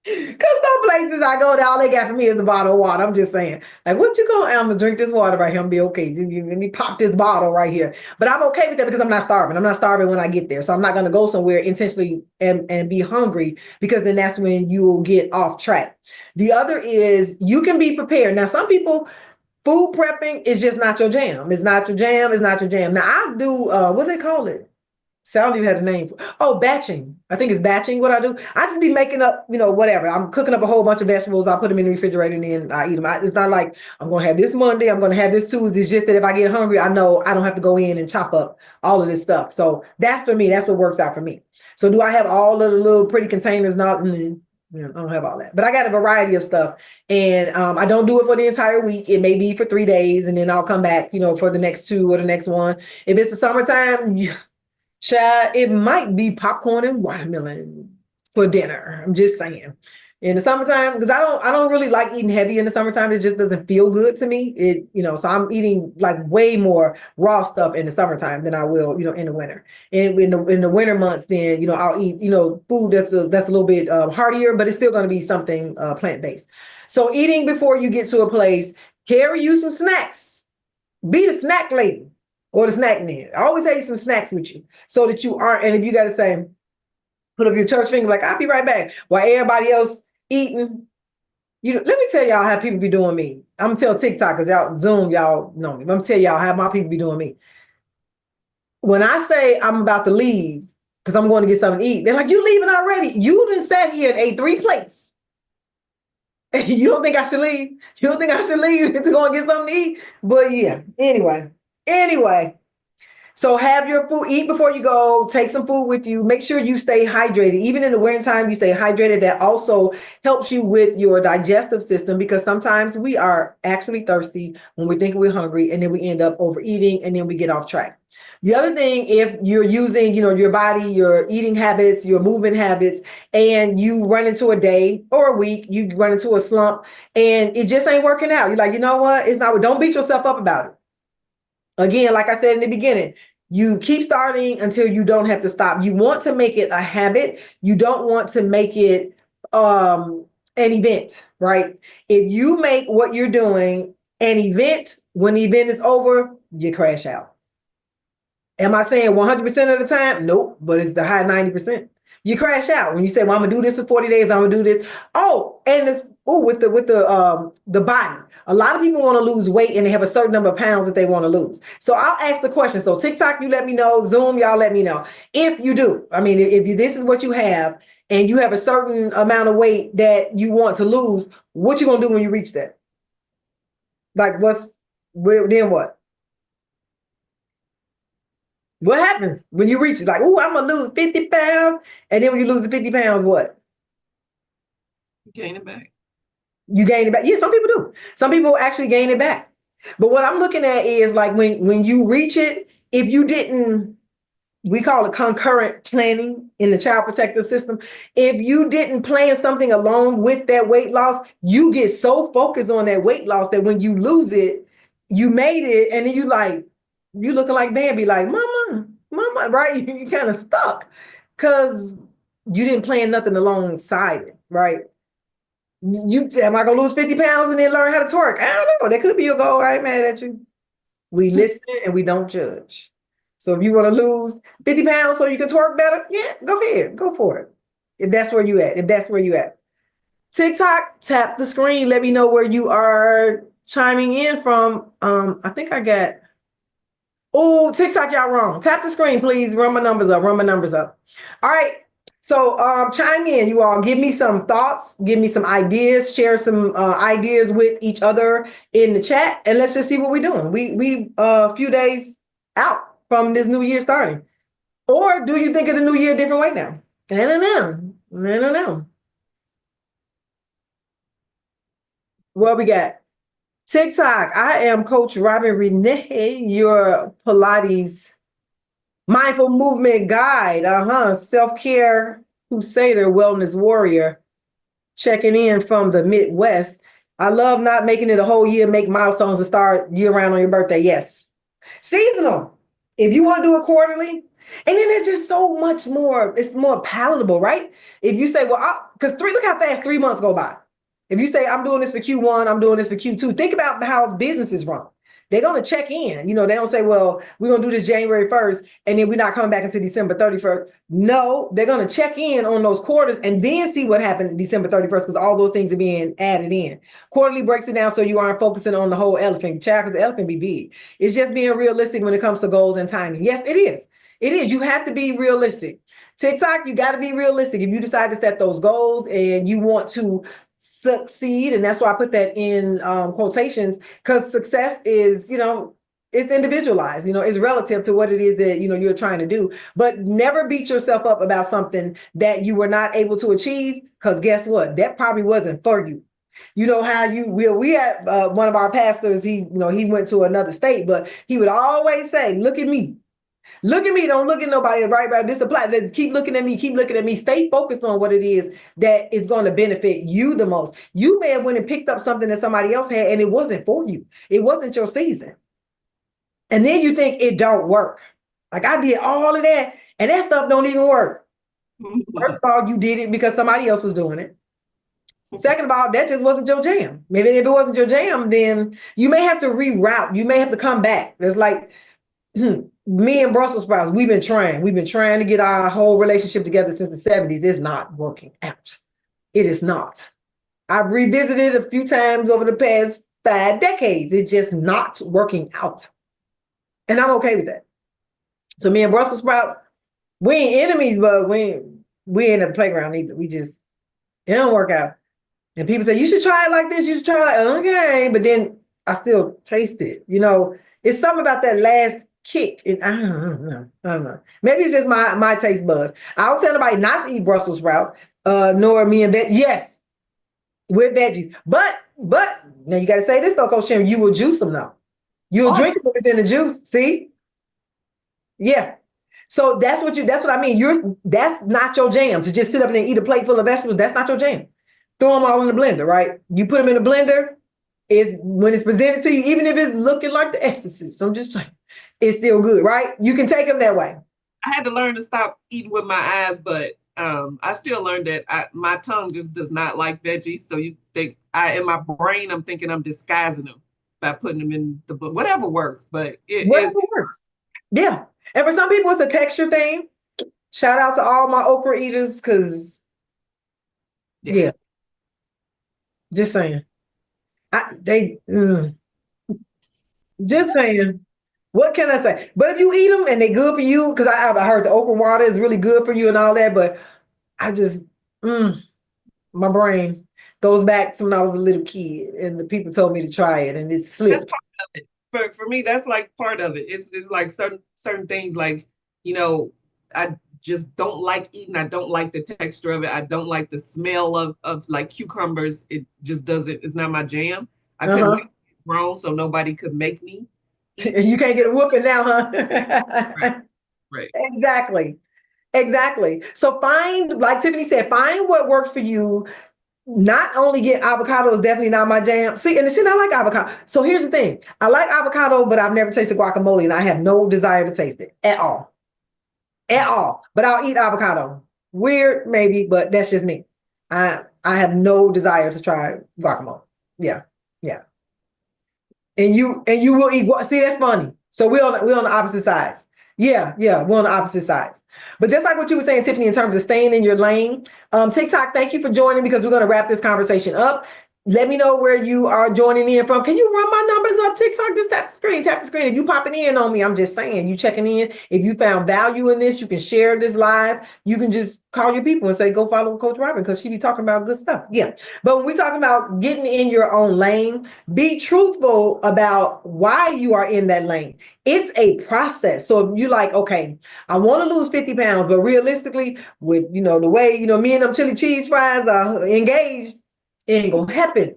because some places I go, all they got for me is a bottle of water. I'm just saying, like, what you going? I'm gonna drink this water right here. I'm gonna be okay. Let me pop this bottle right here. But I'm okay with that because I'm not starving. I'm not starving when I get there. So I'm not gonna go somewhere intentionally and be hungry, because then that's when you will get off track. The other is, you can be prepared. Now, some people, food prepping is just not your jam. It's not your jam. It's not your jam. Now, I do, what do they call it? So I don't even have a name. Batching. I think it's batching what I do. I just be making up, whatever. I'm cooking up a whole bunch of vegetables. I put them in the refrigerator and then I eat them. It's not like I'm going to have this Monday, I'm going to have this Tuesday. It's just that if I get hungry, I know I don't have to go in and chop up all of this stuff. So that's for me. That's what works out for me. So do I have all of the little pretty containers? Not, I don't have all that, but I got a variety of stuff, and I don't do it for the entire week. It may be for 3 days, and then I'll come back, for the next 2 or the next one. If it's the summertime, child, it might be popcorn and watermelon for dinner. I'm just saying. In the summertime, because I don't really like eating heavy in the summertime. It just doesn't feel good to me. So I'm eating like way more raw stuff in the summertime than I will, in the winter. And in the winter months, then, I'll eat, food that's a little bit heartier, but it's still going to be something plant-based. So eating before you get to a place, carry you some snacks. Be the snack lady. Or the snack man. I always have some snacks with you so that you aren't, and if you got to say, put up your church finger, like, I'll be right back, while everybody else eating. Let me tell y'all how people be doing me. I'm going to tell TikTokers, y'all, Zoom, y'all know me. I'm going to tell y'all how my people be doing me. When I say I'm about to leave, because I'm going to get something to eat, they're like, you leaving already? You done sat here and ate 3 plates. You don't think I should leave? You don't think I should leave to go and get something to eat? But yeah, anyway. So have your food, eat before you go, take some food with you, make sure you stay hydrated. Even in the wintertime, you stay hydrated. That also helps you with your digestive system because sometimes we are actually thirsty when we think we're hungry and then we end up overeating and then we get off track. The other thing, if you're using, your body, your eating habits, your movement habits, and you run into a day or a week, you run into a slump and it just ain't working out. You're like, you know what? It's not, don't beat yourself up about it. Again, like I said in the beginning, you keep starting until you don't have to stop. You want to make it a habit. You don't want to make it an event, right? If you make what you're doing an event, when the event is over, you crash out. Am I saying 100% of the time? Nope, but it's the high 90%. You crash out when you say, "Well, I'm gonna do this for 40 days. I'm gonna do this." Oh, and it's with the body. A lot of people want to lose weight and they have a certain number of pounds that they want to lose. So I'll ask the question. So TikTok, you let me know. Zoom, y'all let me know if you do. I mean, if you, this is what you have, and you have a certain amount of weight that you want to lose, what you gonna do when you reach that? Like, then what? What happens when you reach it? Like, oh, I'm gonna lose 50 pounds. And then when you lose the 50 pounds, what? Gain it back. You gain it back. Yeah, some people do. Some people actually gain it back. But what I'm looking at is like when you reach it, if you didn't, we call it concurrent planning in the child protective system. If you didn't plan something along with that weight loss, you get so focused on that weight loss that when you lose it, you made it, and then you looking like Bambi, like mama, right? You kind of stuck because you didn't plan nothing alongside it, right? Am I gonna lose 50 pounds and then learn how to twerk? I don't know. That could be your goal. I ain't mad at you. We listen and we don't judge. So if you want to lose 50 pounds so you can twerk better, yeah, go ahead, go for it. If that's where you at, TikTok, tap the screen. Let me know where you are chiming in from. I think I got. Oh, TikTok, y'all wrong. Tap the screen, please. Run my numbers up. All right. So chime in, you all. Give me some thoughts. Give me some ideas. Share some ideas with each other in the chat, and let's just see what we're doing. We a few days out from this new year starting. Or do you think of the new year a different way now? I don't know. What we got? TikTok. I am Coach Robin Renee, your Pilates mindful movement guide. Self-care crusader, wellness warrior. Checking in from the Midwest. I love not making it a whole year, make milestones and start year round on your birthday. Yes. Seasonal. If you want to do it quarterly, and then it's just so much more, it's more palatable, right? If you say, well, because look how fast 3 months go by. If you say, I'm doing this for Q1, I'm doing this for Q2, think about how businesses run. They're going to check in. They don't say, well, we're going to do this January 1st, and then we're not coming back until December 31st. No, they're going to check in on those quarters and then see what happened December 31st, because all those things are being added in. Quarterly breaks it down so you aren't focusing on the whole elephant, child, because the elephant be big. It's just being realistic when it comes to goals and timing. Yes, it is. It is. You have to be realistic. TikTok, you got to be realistic. If you decide to set those goals and you want to succeed, and that's why I put that in quotations, because success is, it's individualized, it's relative to what it is that, you're trying to do. But never beat yourself up about something that you were not able to achieve, because guess what? That probably wasn't for you. You know how we had one of our pastors, he went to another state, but he would always say, look at me. Look at me. Don't look at nobody. Right. This applies. Keep looking at me. Keep looking at me. Stay focused on what it is that is going to benefit you the most. You may have went and picked up something that somebody else had and it wasn't for you. It wasn't your season. And then you think it don't work. Like, I did all of that and that stuff don't even work. First of all, you did it because somebody else was doing it. Second of all, that just wasn't your jam. Maybe if it wasn't your jam, then you may have to reroute. You may have to come back. It's like, me and Brussels sprouts, we've been trying to get our whole relationship together since the 70s. It's not working out. It is not. I've revisited a few times over the past 5 decades. It's just not working out. And I'm okay with that. So me and Brussels sprouts, we ain't enemies, but we ain't at the playground either. It don't work out. And people say, you should try it like this. You should try it like, okay. But then I still taste it. It's something about that last kick. And I don't know. I don't know. Maybe it's just my taste buds. I don't tell nobody not to eat Brussels sprouts, nor me and yes, with veggies. But now you got to say this though, Coach Sharon, you will juice them though. You'll drink it if it's in the juice. See? Yeah. So that's what I mean. That's not your jam to just sit up and eat a plate full of vegetables. That's not your jam. Throw them all in the blender, right? You put them in the blender. Is when it's presented to you, even if it's looking like The Exorcist. So I'm just saying, it's still good, right? You can take them that way. I had to learn to stop eating with my eyes, but I still learned that my tongue just does not like veggies. So you think in my brain, I'm thinking I'm disguising them by putting them in the book, whatever works. But whatever works. Yeah. And for some people, it's a texture thing. Shout out to all my okra eaters, because yeah. Just saying. Just saying. What can I say? But if you eat them and they're good for you, because I heard the okra water is really good for you and all that, but I just, my brain goes back to when I was a little kid and the people told me to try it and it slipped. That's part of it. For me, that's like part of it. It's like certain things, like, I just don't like eating. I don't like the texture of it. I don't like the smell of like cucumbers. It just doesn't, it's not my jam. I couldn't wait to get grown so nobody could make me. You can't get a whooping now, huh? Right. Exactly. So find, like Tiffany said, find what works for you. Not only get avocado is definitely not my jam. See, I like avocado. So here's the thing. I like avocado, but I've never tasted guacamole and I have no desire to taste it at all. At all. But I'll eat avocado. Weird, maybe, but that's just me. I have no desire to try guacamole. Yeah. And you will eat. See, that's funny. So we're on the opposite sides. Yeah, we're on the opposite sides. But just like what you were saying, Tiffany, in terms of staying in your lane, TikTok, thank you for joining, because we're going to wrap this conversation up. Let me know where you are joining in from. Can you run my numbers up, TikTok? Just tap the screen. If you popping in on me, I'm just saying, you checking in. If you found value in this, you can share this live. You can just call your people and say, go follow Coach Robin, because she be talking about good stuff. Yeah. But when we talking about getting in your own lane, be truthful about why you are in that lane. It's a process. So if you like, okay, I want to lose 50 pounds, but realistically, with, the way, me and them chili cheese fries are engaged, it ain't gonna happen,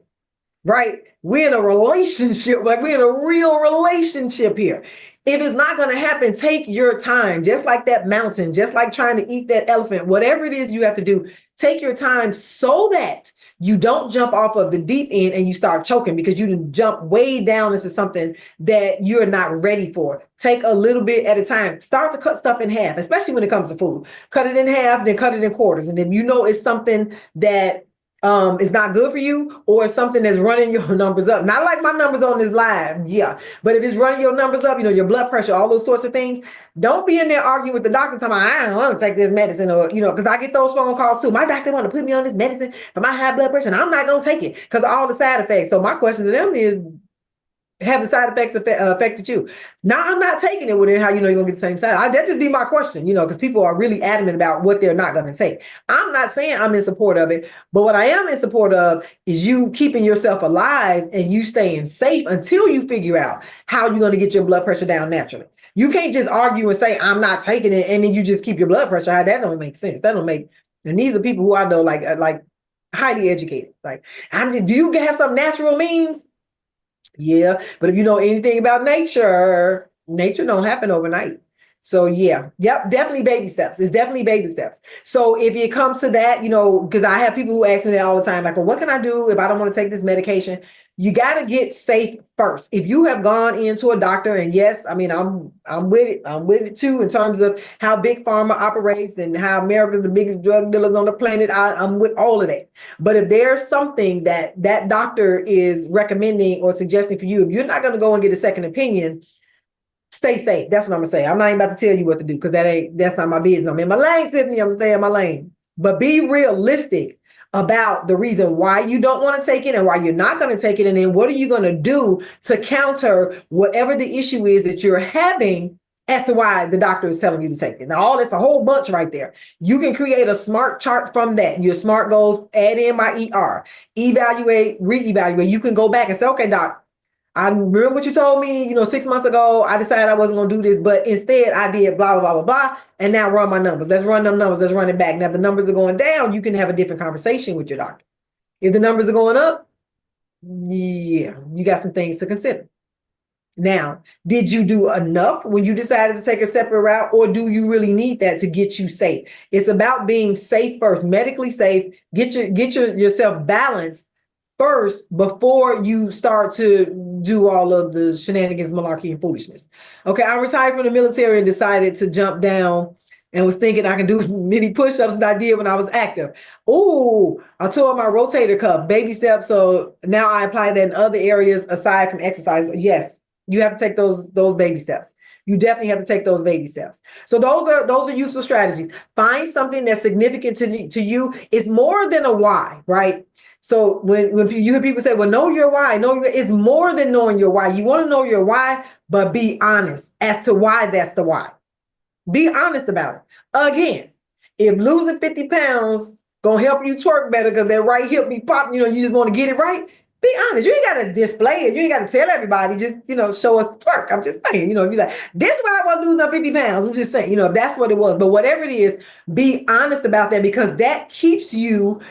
right? We're in a relationship, like we're in a real relationship here. If it's not gonna happen, take your time, just like that mountain, just like trying to eat that elephant, whatever it is you have to do, take your time so that you don't jump off of the deep end and you start choking because you didn't jump way down into something that you're not ready for. Take a little bit at a time. Start to cut stuff in half, especially when it comes to food. Cut it in half, then cut it in quarters. And if you know it's something that is not good for you, or something that's running your numbers up. Not like my numbers on this live, yeah. But if it's running your numbers up, your blood pressure, all those sorts of things, don't be in there arguing with the doctor talking about, I don't want to take this medicine, or, because I get those phone calls too. My doctor want to put me on this medicine for my high blood pressure, and I'm not going to take it because of all the side effects. So my question to them is, have the side effects affected you? No, I'm not taking it. Well, then how you're gonna get the same side? That just be my question, because people are really adamant about what they're not gonna take. I'm not saying I'm in support of it, but what I am in support of is you keeping yourself alive and you staying safe until you figure out how you're gonna get your blood pressure down naturally. You can't just argue and say I'm not taking it and then you just keep your blood pressure high. That don't make sense. That don't make. And these are people who I know like highly educated. Like, do you have some natural means? Yeah, but if you know anything about nature don't happen overnight. So yeah, definitely baby steps. It's definitely baby steps. So if it comes to that, because I have people who ask me that all the time, like, well, what can I do if I don't want to take this medication? You got to get safe first. If you have gone into a doctor, and yes, I mean, I'm with it. I'm with it too, in terms of how big pharma operates and how America's the biggest drug dealers on the planet. I'm with all of that. But if there's something that doctor is recommending or suggesting for you, if you're not going to go and get a second opinion, stay safe. That's what I'm gonna say. I'm not even about to tell you what to do because that's not my business. I'm in my lane, Tiffany. I'm gonna stay in my lane. But be realistic about the reason why you don't want to take it and why you're not going to take it. And then what are you going to do to counter whatever the issue is that you're having as to why the doctor is telling you to take it. Now, that's a whole bunch right there. You can create a SMART chart from that. Your SMART goals, add in my ER, evaluate, reevaluate. You can go back and say, okay, doc, I remember what you told me, 6 months ago. I decided I wasn't going to do this, but instead I did blah, blah, blah, blah, blah. And now run my numbers. Let's run them numbers. Let's run it back. Now, if the numbers are going down, you can have a different conversation with your doctor. If the numbers are going up, yeah, you got some things to consider. Now, did you do enough when you decided to take a separate route, or do you really need that to get you safe? It's about being safe first, medically safe. Get yourself balanced first before you start to do all of the shenanigans, malarkey, and foolishness. Okay, I retired from the military and decided to jump down and was thinking I can do as many push-ups as I did when I was active. Ooh, I tore my rotator cuff, baby steps. So now I apply that in other areas aside from exercise. But yes, you have to take those baby steps. You definitely have to take those baby steps. So those are useful strategies. Find something that's significant to you. It's more than a why, right? So when you hear people say, well, know your why, it's more than knowing your why. You want to know your why, but be honest as to why that's the why. Be honest about it. Again, if losing 50 pounds gonna help you twerk better because that right hip be popping, you just want to get it right, be honest. You ain't got to display it. You ain't got to tell everybody. Just, show us the twerk. I'm just saying, if you're like, this is why I want to lose 50 pounds. I'm just saying, if that's what it was. But whatever it is, be honest about that, because that keeps you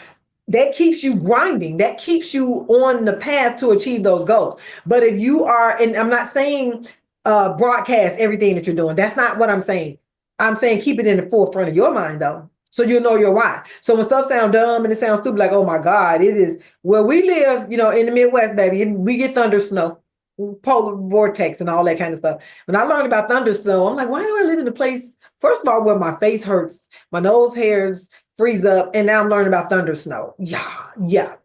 grinding. That keeps you on the path to achieve those goals. But if you are, and I'm not saying broadcast everything that you're doing. That's not what I'm saying. I'm saying keep it in the forefront of your mind, though. So you'll know your why. So when stuff sounds dumb and it sounds stupid, like, oh my God, it is where we live, in the Midwest, baby. We get thunder, snow, polar vortex, and all that kind of stuff. When I learned about thunder snow, I'm like, why do I live in a place, first of all, where my face hurts, my nose hairs freeze up, and now I'm learning about thunder snow. Yeah.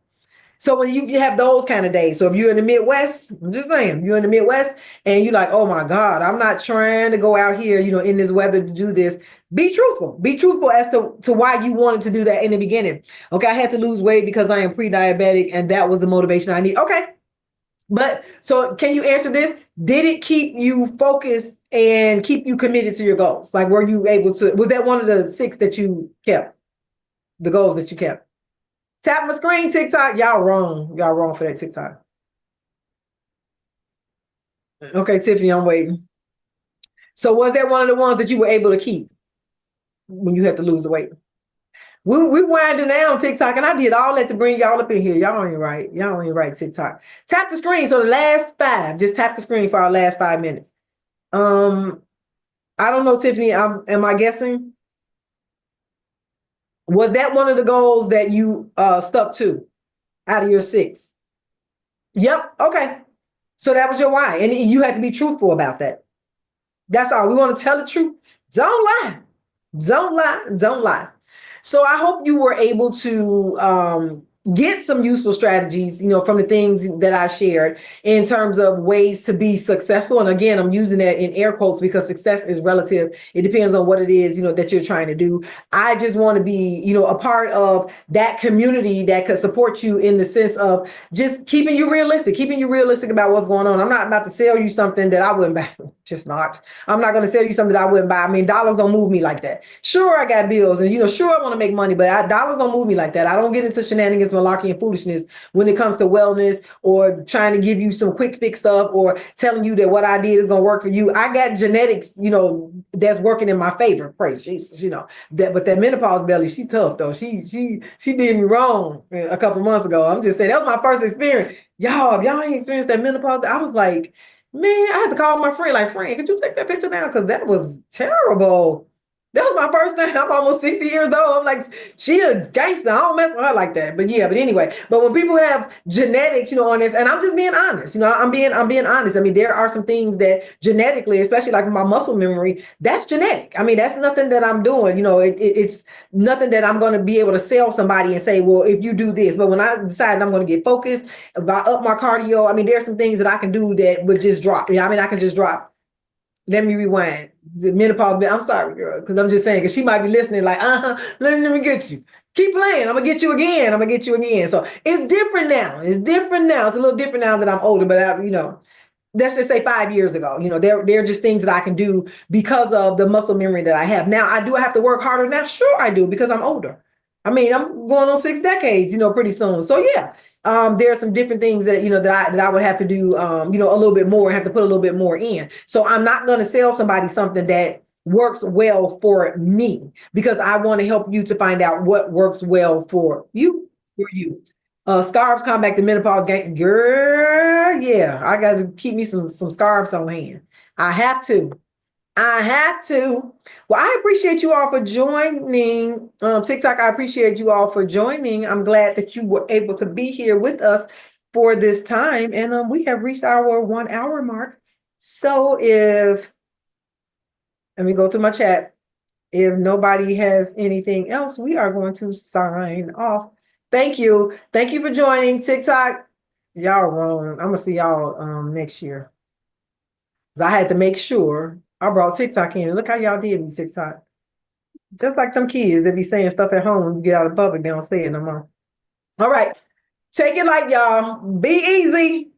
So when you have those kind of days, so if you're in the Midwest, I'm just saying, you're in the Midwest and you're like, oh my God, I'm not trying to go out here, in this weather to do this. Be truthful. Be truthful as to why you wanted to do that in the beginning. Okay, I had to lose weight because I am pre-diabetic and that was the motivation I need. Okay. But so can you answer this? Did it keep you focused and keep you committed to your goals? Like, were you able to, was that one of the 6 that you kept? The goals that you kept? Tap my screen, TikTok. Y'all wrong. Y'all wrong for that TikTok. Okay, Tiffany, I'm waiting. So was that one of the ones that you were able to keep when you had to lose the weight? We winding down TikTok, and I did all that to bring y'all up in here. Y'all ain't right. Y'all ain't right, TikTok. Tap the screen. So the last 5, just tap the screen for our last 5 minutes. I don't know, Tiffany. Am I guessing? Was that one of the goals that you stuck to out of your 6? Yep. Okay. So that was your why. And you had to be truthful about that. That's all. We want to tell the truth. Don't lie. Don't lie. Don't lie. So I hope you were able to get some useful strategies, from the things that I shared in terms of ways to be successful. And again, I'm using that in air quotes because success is relative. It depends on what it is, that you're trying to do. I just want to be, a part of that community that could support you in the sense of just keeping you realistic about what's going on. I'm not about to sell you something that I wouldn't buy. Just not. I'm not going to sell you something that I wouldn't buy. I mean, dollars don't move me like that. Sure, I got bills and, sure, I want to make money, but dollars don't move me like that. I don't get into shenanigans, malarkey, and foolishness when it comes to wellness or trying to give you some quick fix stuff or telling you that what I did is going to work for you. I got genetics, that's working in my favor. Praise Jesus, but that menopause belly, she tough though. She did me wrong a couple months ago. I'm just saying that was my first experience. Y'all ain't experienced that menopause. I was like, man, I had to call my friend, like, friend, could you take that picture down? Because that was terrible. That was my first time. I'm almost 60 years old. I'm like, she a gangster. I don't mess with her like that. But anyway, but when people have genetics, on this, and I'm just being honest, I'm being honest. I mean, there are some things that genetically, especially like my muscle memory, that's genetic. I mean, that's nothing that I'm doing. It's nothing that I'm going to be able to sell somebody and say, well, if you do this. But when I decide I'm going to get focused, if I up my cardio, I mean, there are some things that I can do that would just drop. I can just drop. Let me rewind. The menopause, I'm sorry, girl, because I'm just saying, because she might be listening like, let me get you. Keep playing. I'm going to get you again. So it's different now. It's a little different now that I'm older, but let's just say 5 years ago, there are just things that I can do because of the muscle memory that I have. Now, do I have to work harder now? Sure, I do, because I'm older. I mean, I'm going on 6 decades, pretty soon. So yeah, there are some different things that, that I would have to do, a little bit more, have to put a little bit more in. So I'm not going to sell somebody something that works well for me, because I want to help you to find out what works well for you, Scarves combat the menopause game. Girl, yeah, I got to keep me some scarves on hand. I have to. Well, I appreciate you all for joining. TikTok, I appreciate you all for joining. I'm glad that you were able to be here with us for this time. And we have reached our 1 hour mark. So let me go to my chat. If nobody has anything else, we are going to sign off. Thank you. Thank you for joining TikTok. Y'all wrong. I'm gonna see y'all next year. 'Cause I had to make sure I brought TikTok in. Look how y'all did me, TikTok. Just like them kids, they be saying stuff at home when you get out of public, they don't say it no more. All right. Take it light, y'all. Be easy.